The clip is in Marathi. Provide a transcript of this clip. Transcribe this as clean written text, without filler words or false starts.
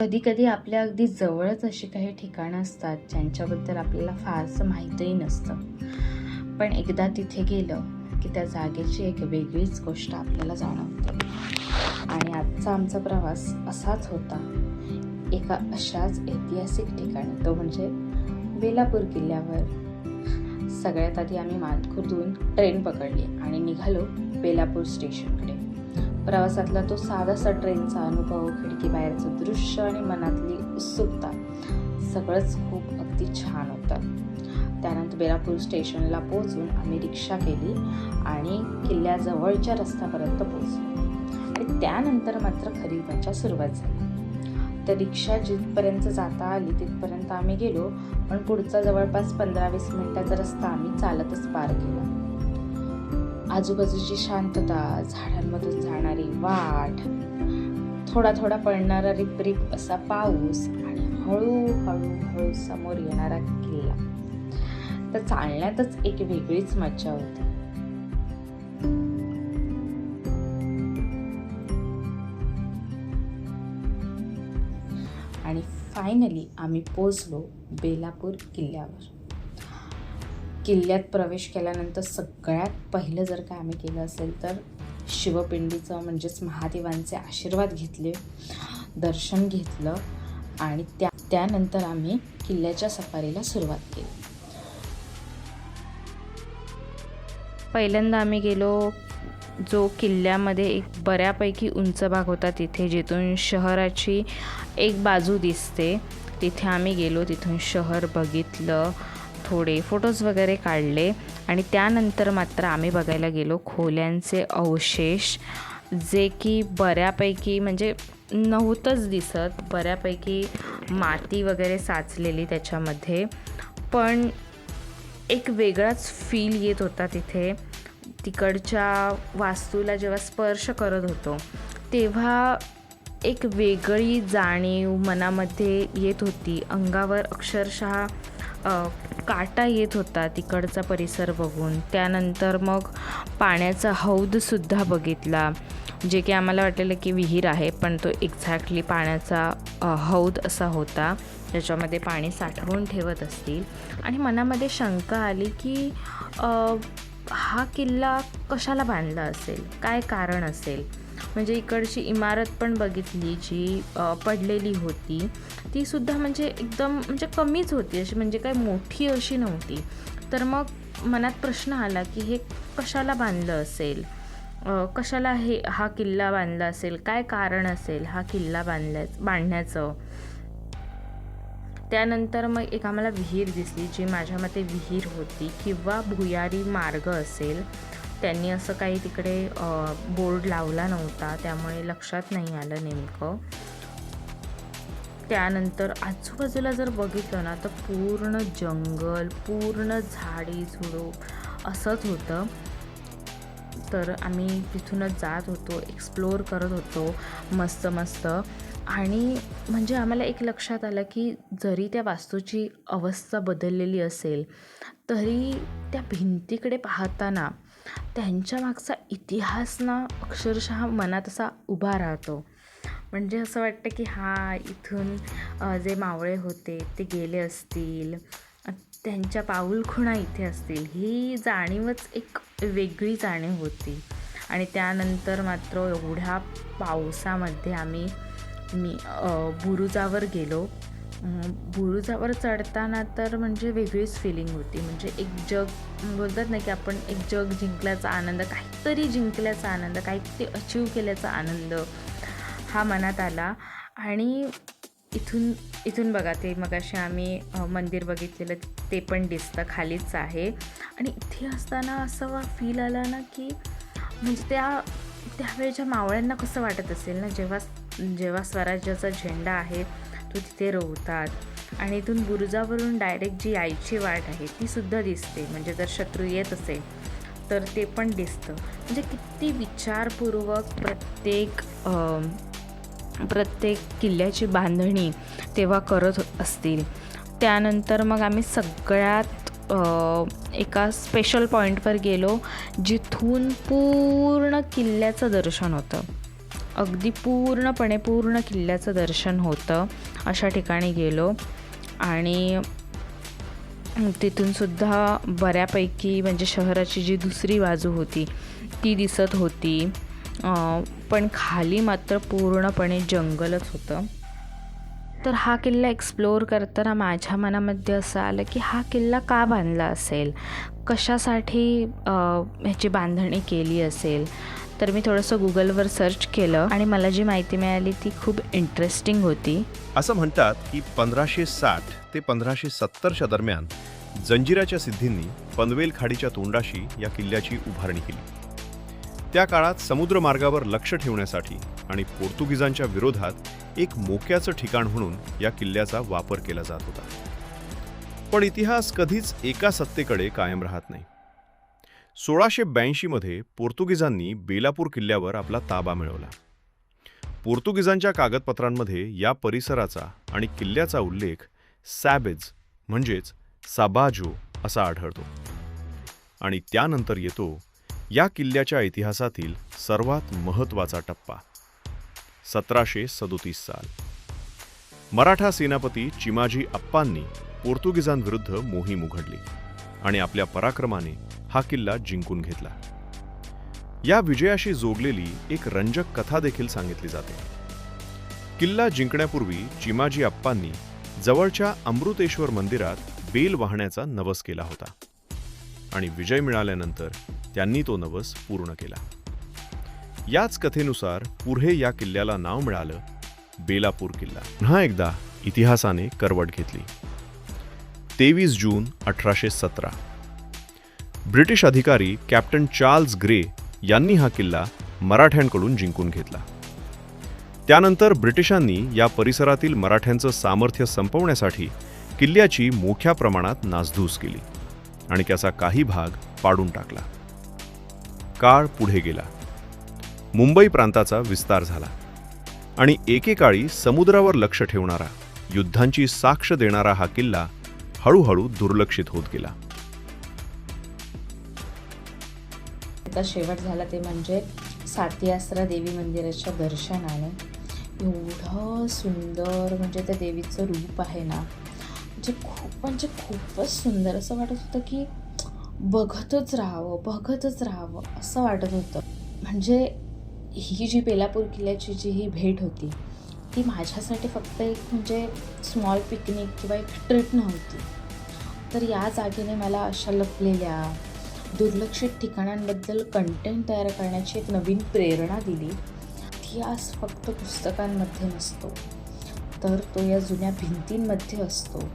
कधी आपल्या अगदी जवळच अशी काही ठिकाणं असतात ज्यांच्याबद्दल आपल्याला फारसं माहीतही नसतं, पण एकदा तिथे गेलं की त्या जागेची एक वेगळीच गोष्ट आपल्याला जाणवते. आणि आजचा आमचा प्रवास असाच होता, एका अशाच ऐतिहासिक ठिकाणी, तो म्हणजे बेलापूर किल्ल्यावर. सगळ्यात आधी आम्ही मानखुर्दहून ट्रेन पकडली आणि निघालो बेलापूर स्टेशनकडे. प्रवासातला तो साधासा ट्रेनचा अनुभव, खिडकीबाहेरचं दृश्य आणि मनातली उत्सुकता सगळंच खूप अगदी छान होतं. त्यानंतर बेलापूर स्टेशनला पोहोचून आम्ही रिक्षा केली आणि किल्ल्याजवळच्या रस्त्यापर्यंत पोहोचलो. आणि त्यानंतर मात्र खरी मजा सुरुवात झाली. तर रिक्षा जिथपर्यंत जाता आली तिथपर्यंत आम्ही गेलो, पण पुढचा जवळपास 15-20 मिनिटाचा रस्ता आम्ही चालतच पार केला. आजूबाजूची शांतता, झाडांमधून जाणारी वाट, थोडा थोडा पडणारा रिपरिप असा पाऊस आणि हळूहळू समोर येणारा किल्ला. तर चालण्यातच एक वेगळीच मज्जा होती. आणि फायनली आम्ही पोचलो बेलापूर किल्ल्यावर. किल्ल्यात प्रवेश केल्यानंतर सगळ्यात पहिलं जर का आम्ही केलं असेल तर शिवपिंडीचं म्हणजेच महादेवांचे आशीर्वाद घेतले, दर्शन घेतलं आणि त्यानंतर आम्ही किल्ल्याच्या सफारीला सुरुवात केली. पहिल्यांदा आम्ही गेलो जो किल्ल्यामध्ये एक बऱ्यापैकी उंच भाग होता तिथे, जिथून शहराची एक बाजू दिसते. तिथे आम्ही गेलो, तिथून शहर बघितलं, थोडे फोटोज वगैरे काढले आणि त्यानंतर मात्र आम्ही बघायला गेलो खोल्यांचे अवशेष, जे की बऱ्यापैकी म्हणजे नव्हतंच दिसत, बऱ्यापैकी माती वगैरे साचलेली त्याच्यामध्ये, पण एक वेगळाच फील येत होता तिथे. तिकडच्या वास्तूला जेव्हा स्पर्श करत होतो तेव्हा एक वेगळी जाणीव मनामध्ये येत होती. अंगावर अक्षरशः काटा येत होता तिकडचा परिसर बघून. त्यानंतर मग पाण्याचा हौदसुद्धा बघितला, जे की आम्हाला वाटलेलं की विहीर आहे, पण तो एक्झॅक्टली पाण्याचा हौद असा होता, ज्याच्यामध्ये पाणी साठवून ठेवत असतील. आणि मनामध्ये शंका आली की हा किल्ला कशाला बांधला असेल, काय कारण असेल. म्हणजे इकडची इमारत पण बघितली जी पडलेली होती, तीसुद्धा म्हणजे एकदम म्हणजे कमीच होती, अशी म्हणजे काय मोठी अशी नव्हती. तर मग मनात प्रश्न आला की हे कशाला बांधलं असेल, कशाला हा किल्ला बांधला असेल, काय कारण असेल हा किल्ला बांधण्याचं. त्यानंतर मग एक आम्हाला विहीर दिसली, जी माझ्या मते विहीर होती किंवा भुयारी मार्ग असेल. त्यांनी असं काही तिकडे बोर्ड लावला नव्हता, त्यामुळे लक्षात नाही आलं नेमकं. त्यानंतर आजूबाजूला जर बघितलं ना तर पूर्ण जंगल, पूर्ण झाडी झुडूप असंच होतं. तर आम्ही तिथूनच जात होतो, एक्सप्लोअर करत होतो मस्त. आणि म्हणजे आम्हाला एक लक्षात आलं की जरी त्या वास्तूची अवस्था बदललेली असेल तरी त्या भिंतीकडे पाहताना त्यांच्या मागचा इतिहास ना अक्षरशः मनात असा उभा राहतो. म्हणजे असं वाटतं की इथून जे मावळे होते ते गेले असतील, त्यांच्या पाऊलखुणा इथे असतील, ही जाणीवच एक वेगळी जाणीव होती. आणि त्यानंतर मात्र एवढ्या पावसामध्ये आम्ही बुरुजावर गेलो. बुरुजावर चढताना तर म्हणजे वेगळीच फिलिंग होती. म्हणजे एक जग बोलतात ना की आपण एक जग जिंकल्याचा आनंद, काहीतरी जिंकल्याचा आनंद, काहीतरी अचीव केल्याचा आनंद हा मनात आला. आणि इथून बघा, ते मगाशी आम्ही मंदिर बघितलेलं ते पण दिसतं, खालीच आहे. आणि इथे असताना असं फील आला ना की म्हणजे त्यावेळेच्या मावळ्यांना कसं वाटत असेल ना, जेव्हा स्वराज्याचा झेंडा आहे तो तिथे रोवतात. आणि इथून बुरुजावरून डायरेक्ट जी यायची वाट आहे तीसुद्धा दिसते. म्हणजे जर शत्रू येत असेल तर ते पण दिसतं. म्हणजे किती विचारपूर्वक प्रत्येक किल्ल्याची बांधणी तेव्हा करत असतील. त्यानंतर मग आम्ही सगळ्यात एका स्पेशल पॉईंटवर गेलो, जिथून पूर्ण किल्ल्याचं दर्शन होतं. अगदी पूर्ण किल्ल्याचं दर्शन होतं अशा ठिकाणी गेलो. आणि तिथूनसुद्धा बऱ्यापैकी म्हणजे शहराची जी दुसरी बाजू होती ती दिसत होती, पण खाली मात्र पूर्णपणे जंगलच होतं. तर हा किल्ला एक्सप्लोअर करताना माझ्या मनामध्ये असं आलं की हा किल्ला का बांधला असेल, कशासाठी ह्याची बांधणी केली असेल. तर मी थोडंसं गुगलवर सर्च केलं आणि मला जी माहिती मिळाली ती खूप इंटरेस्टिंग होती. असं म्हणतात की 1560 ते 1570च्या दरम्यान जंजिराच्या सिद्धींनी पनवेल खाडीच्या तोंडाशी या किल्ल्याची उभारणी केली. त्या काळात समुद्रमार्गावर लक्ष ठेवण्यासाठी आणि पोर्तुगीजांच्या विरोधात एक मोक्याचं ठिकाण म्हणून या किल्ल्याचा वापर केला जात होता. पण इतिहास कधीच एका सत्तेकडे कायम राहत नाही. 1682 मध्ये पोर्तुगीजांनी बेलापूर किल्ल्यावर आपला ताबा मिळवला. पोर्तुगीजांच्या कागदपत्रांमध्ये या परिसराचा आणि किल्ल्याचा उल्लेख सॅबेज म्हणजेच साबाजो असा आढळतो. आणि त्यानंतर येतो या किल्ल्याच्या इतिहासातील सर्वात महत्त्वाचा टप्पा, 1737 साल. मराठा सेनापती चिमाजी अप्पांनी पोर्तुगीजांविरुद्ध मोहीम उघडली आणि आपल्या पराक्रमाने हा किल्ला जिंकून घेतला. या विजयाशी जोडलेली एक रंजक कथा देखील सांगितली जाते. किल्ला जिंकण्यापूर्वी चिमाजी अप्पांनी जवळच्या अमृतेश्वर मंदिरात बेल वाहण्याचा नवस केला होता आणि विजय मिळाल्यानंतर त्यांनी तो नवस पूर्ण केला. याच कथेनुसार पुढे या किल्ल्याला नाव मिळालं बेलापूर किल्ला. पुन्हा एकदा इतिहासाने करवट घेतली. 23 जून 1817 ब्रिटिश अधिकारी कॅप्टन चार्ल्स ग्रे यांनी हा किल्ला मराठ्यांकडून जिंकून घेतला. त्यानंतर ब्रिटिशांनी या परिसरातील मराठ्यांचं सामर्थ्य संपवण्यासाठी किल्ल्याची मोठ्या प्रमाणात नासधूस केली आणि त्याचा काही भाग पाडून टाकला. काळ पुढे गेला. मुंबई प्रांताचा विस्तार झाला आणि एकेकाळी समुद्रावर लक्ष ठेवणारा, युद्धांची साक्ष देणारा हा किल्ला हळूहळू दुर्लक्षित होत गेला. त्याचा शेवट झाला ते म्हणजे सातीआसरा देवी मंदिराच्या दर्शनाने. एवढं सुंदर म्हणजे त्या देवीचं रूप आहे ना, म्हणजे खूपच सुंदर. असं वाटत होतं की बघतच राहावं असं वाटत होतं. म्हणजे ही जी बेलापूर किल्ल्याची जी ही भेट होती ती माझ्यासाठी फक्त एक म्हणजे स्मॉल पिकनिक किंवा एक ट्रिप नव्हती. तर या जागेने मला अशा लपलेल्या दुर्लक्षित ठिकाणांबद्दल कंटेंट तयार करण्याची एक नवीन प्रेरणा दिली. इतिहास फक्त पुस्तकांमध्ये नसतो, तर तो या जुन्या भिंतींमध्ये असतो.